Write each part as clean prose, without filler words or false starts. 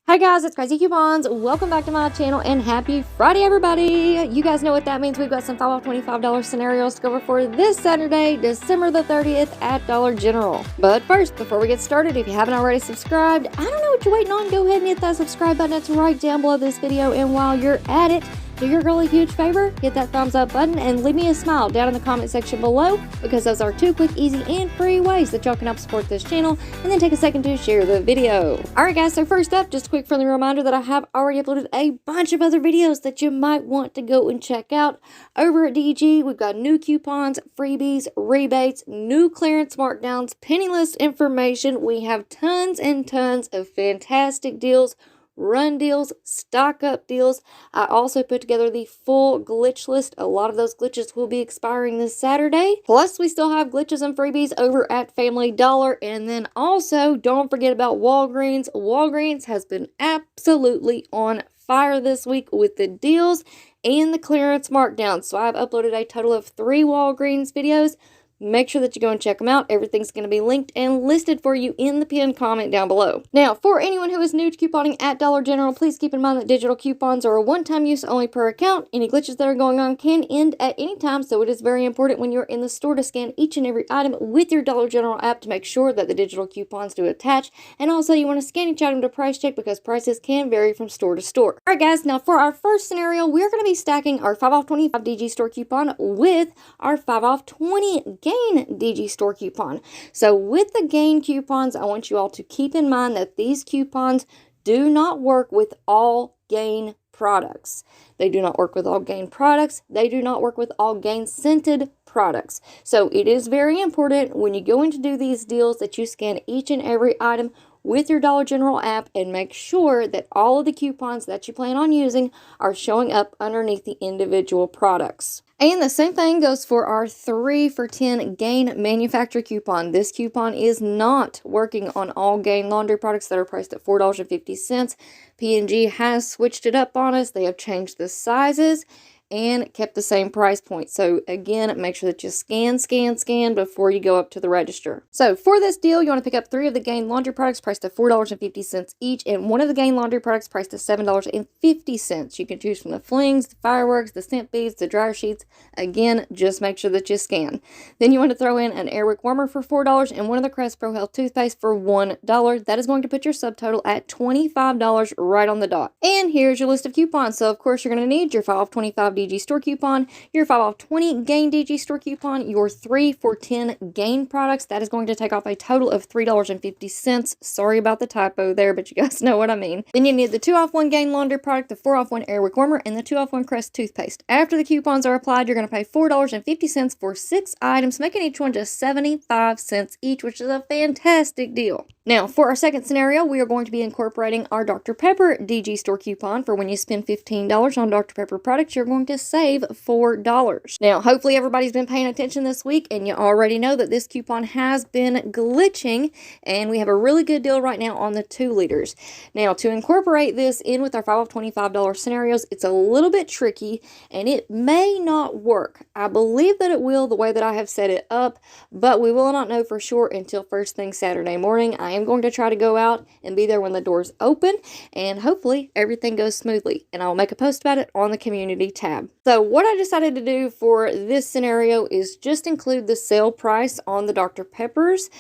Hi guys, it's Craz-E Coupons. Welcome back to my channel and happy Friday, everybody. You guys know what that means. We've got some 5 off $25 scenarios to go over for this Saturday, December the 30th at Dollar General. But first, before we get started, if you haven't already subscribed, I don't know what you're waiting on. Go ahead and hit that subscribe button. It's right down below this video. And while you're at it, do your girl a huge favor, hit that thumbs up button and leave me a smile down in the comment section below, because those are 2 quick, easy, and free ways that y'all can help support this channel, and then take a second to share the video. Alright guys, so first up, just a quick friendly reminder that I have already uploaded a bunch of other videos that you might want to go and check out. Over at DG, we've got new coupons, freebies, rebates, new clearance markdowns, penny list information. We have tons and tons of fantastic deals, run deals, stock up deals. I also put together the full glitch list. A lot of those glitches will be expiring this Saturday. Plus, we still have glitches and freebies over at Family Dollar. And then also, don't forget about Walgreens. Walgreens has been absolutely on fire this week with the deals and the clearance markdowns. So I've uploaded a total of 3 Walgreens videos. Make sure that you go and check them out. Everything's going to be linked and listed for you in the pinned comment down below. Now, for anyone who is new to couponing at Dollar General, please keep in mind that digital coupons are a one-time use only per account. Any glitches that are going on can end at any time, so it is very important when you're in the store to scan each and every item with your Dollar General app to make sure that the digital coupons do attach. And also, you want to scan each item to price check because prices can vary from store to store. Alright guys, now for our first scenario, we're going to be stacking our 5 off 25 DG store coupon with our 5 off 20 Gain DG store coupon. So with the Gain coupons, I want you all to keep in mind that these coupons do not work with all Gain products. They do not work with all Gain products. They do not work with all Gain scented products. So it is very important when you go in to do these deals that you scan each and every item with your Dollar General app and make sure that all of the coupons that you plan on using are showing up underneath the individual products. And the same thing goes for our 3 for $10 Gain manufacturer coupon. This coupon is not working on all Gain laundry products that are priced at $4.50. P&G has switched it up on us. They have changed the sizes and kept the same price point. So again, make sure that you scan before you go up to the register. So for this deal, you want to pick up 3 of the Gain laundry products priced at $4.50 each, and 1 of the Gain laundry products priced at $7.50. You can choose from the flings, the fireworks, the scent beads, the dryer sheets. Again, just make sure that you scan. Then you want to throw in an Airwick warmer for $4 and 1 of the Crest Pro Health toothpaste for $1. That is going to put your subtotal at $25 right on the dot. And here's your list of coupons. So of course, you're going to need your 5 off 25 DG store coupon, your 5 off 20 Gain DG store coupon, your 3 for $10 Gain products. That is going to take off a total of $3.50. Sorry about the typo there, but you guys know what I mean. Then you need the 2 off 1 Gain laundry product, the 4 off 1 Airwick warmer, and the 2 off 1 Crest toothpaste. After the coupons are applied, you're going to pay $4.50 for 6 items, making each one just 75 cents each, which is a fantastic deal. Now, for our second scenario, we are going to be incorporating our Dr. Pepper DG store coupon for when you spend $15 on Dr. Pepper products, you're going to save $4. Now, hopefully everybody's been paying attention this week, and you already know that this coupon has been glitching, and we have a really good deal right now on the 2 liters. Now, to incorporate this in with our 5 off $25 scenarios, it's a little bit tricky, and it may not work. I believe that it will the way that I have set it up, but we will not know for sure until first thing Saturday morning. I am going to try to go out and be there when the doors open, and hopefully everything goes smoothly, and I'll make a post about it on the community tab. So what I decided to do for this scenario is just include the sale price on the Dr. Peppers,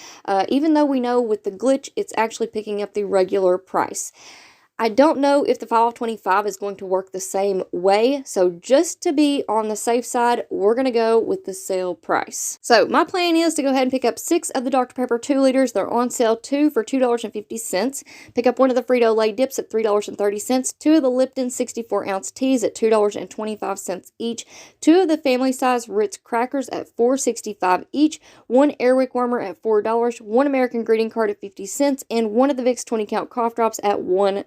even though we know with the glitch it's actually picking up the regular price. I don't know if the 5 off 25 is going to work the same way, so just to be on the safe side, we're going to go with the sale price. So my plan is to go ahead and pick up 6 of the Dr. Pepper 2 liters. They're on sale 2 for $2.50. Pick up 1 of the Frito-Lay dips at $3.30, 2 of the Lipton 64-ounce teas at $2.25 each, 2 of the family size Ritz crackers at $4.65 each, 1 Airwick warmer at $4, 1 American greeting card at 50 cents, and 1 of the Vicks 20 count cough drops at $1.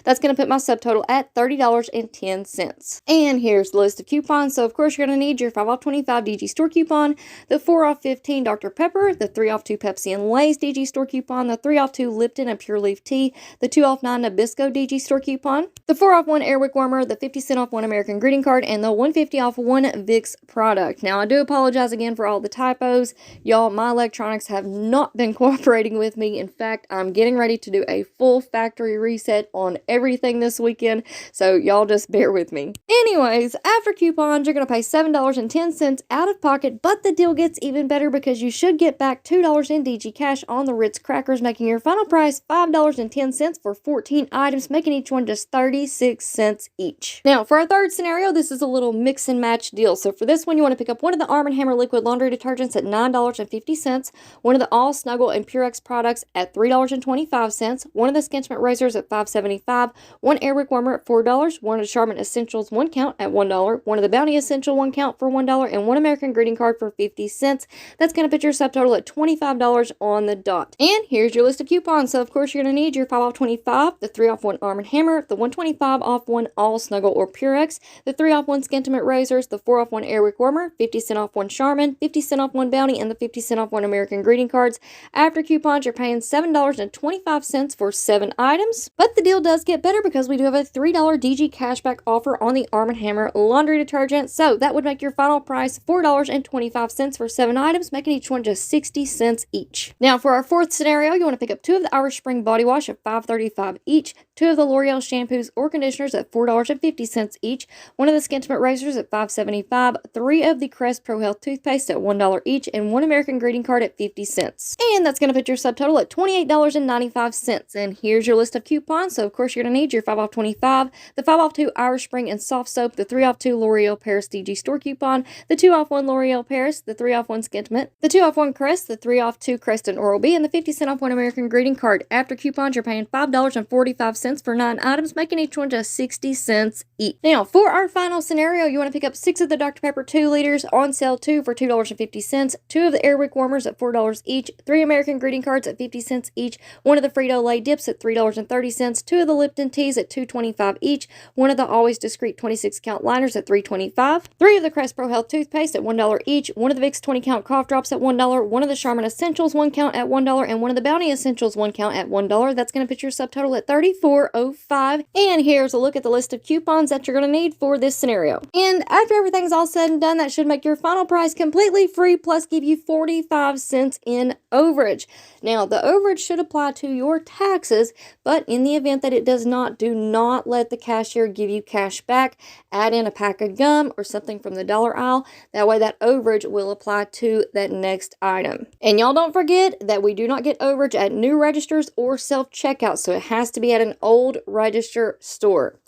That's going to put my subtotal at $30.10. And here's the list of coupons. So of course you're going to need your 5 off 25 DG store coupon, the 4 off 15 Dr. Pepper, the 3 off 2 Pepsi and Lay's DG store coupon, the 3 off 2 Lipton and Pure Leaf Tea, the 2 off 9 Nabisco DG store coupon, the 4 off 1 Airwick warmer, the 50 cent off 1 American greeting card, and the 150 off 1 Vicks product. Now I do apologize again for all the typos. Y'all, my electronics have not been cooperating with me. In fact, I'm getting ready to do a full factory reset bet on everything this weekend, so y'all just bear with me. Anyways, after coupons, you're going to pay $7.10 out of pocket, but the deal gets even better because you should get back $2 in DG cash on the Ritz crackers, making your final price $5.10 for 14 items, making each one just 36 cents each. Now, for our third scenario, this is a little mix and match deal. So for this one, you want to pick up one of the Arm & Hammer liquid laundry detergents at $9.50, one of the All Snuggle and Purex products at $3.25, one of the Skinchment razors at $5.75, one Airwick warmer at $4, one of the Charmin Essentials 1 count at $1, one of the Bounty Essential 1 count for $1, and one American greeting card for 50 cents. That's going to put your subtotal at $25 on the dot. And here's your list of coupons. So of course you're going to need your 5 off 25, the 3 off 1 Arm & Hammer, the 125 off 1 All Snuggle or Purex, the 3 off 1 Skinchment razors, the 4 off 1 Airwick warmer, 50 cent off 1 Charmin, 50 cent off 1 Bounty, and the 50 cent off 1 American greeting cards. After coupons, you're paying $7.25 for 7 items. But the deal does get better because we do have a $3 DG cashback offer on the Arm & Hammer laundry detergent. So that would make your final price $4.25 for 7 items, making each one just 60 cents each. Now for our fourth scenario, you want to pick up 2 of the Irish Spring body wash at $5.35 each, 2 of the L'Oreal shampoos or conditioners at $4.50 each, one of the Skinchment razors at $5.75, 3 of the Crest Pro Health toothpaste at $1 each, and 1 American greeting card at 50 cents. And that's going to put your subtotal at $28.95. And here's your list of coupons. So of course you're going to need your 5 off 25, the 5 off 2 Irish Spring and soft soap, the 3 off 2 L'Oreal Paris DG store coupon, the 2 off 1 L'Oreal Paris, the 3 off 1 Skinchment, the 2 off 1 Crest, the 3 off 2 Crest and Oral-B, and the 50 cent off 1 American greeting card. After coupons, you're paying $5.45 for 9 items, making each one just 60 cents each. Now, for our final scenario, you want to pick up 6 of the Dr. Pepper 2 liters on sale 2 for $2.50, 2 of the Airwick warmers at $4 each, 3 American greeting cards at 50 cents each, 1 of the Frito-Lay dips at $3.30, 2 of the Lipton teas at $2.25 each, 1 of the Always Discreet 26 count liners at $3.25, 3 of the Crest Pro Health toothpaste at $1 each, 1 of the Vicks 20 count cough drops at $1, 1 of the Charmin Essentials 1 count at $1, and 1 of the Bounty Essentials 1 count at $1. That's going to put your subtotal at $34.05. And here's a look at the list of coupons that you're going to need for this scenario. And after everything's all said and done, that should make your final price completely free, plus give you 45 cents in overage. Now, the overage should apply to your taxes, but in the event that it does not, do not let the cashier give you cash back. Add in a pack of gum or something from the dollar aisle. That way that overage will apply to that next item. And y'all don't forget that we do not get overage at new registers or self-checkout, so it has to be at an old register store.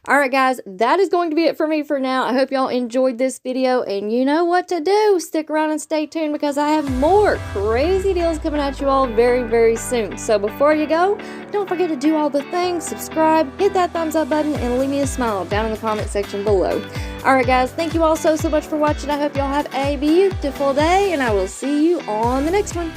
All right, guys, that is going to be it for me for now. I hope y'all enjoyed this video, and you know what to do. Stick around and stay tuned because I have more crazy deals coming at you all very, very soon. So before you go, don't forget to do all the things, subscribe, hit that thumbs up button, and leave me a smile down in the comment section below. All right, guys, thank you all so much for watching. I hope y'all have a beautiful day, and I will see you on the next one.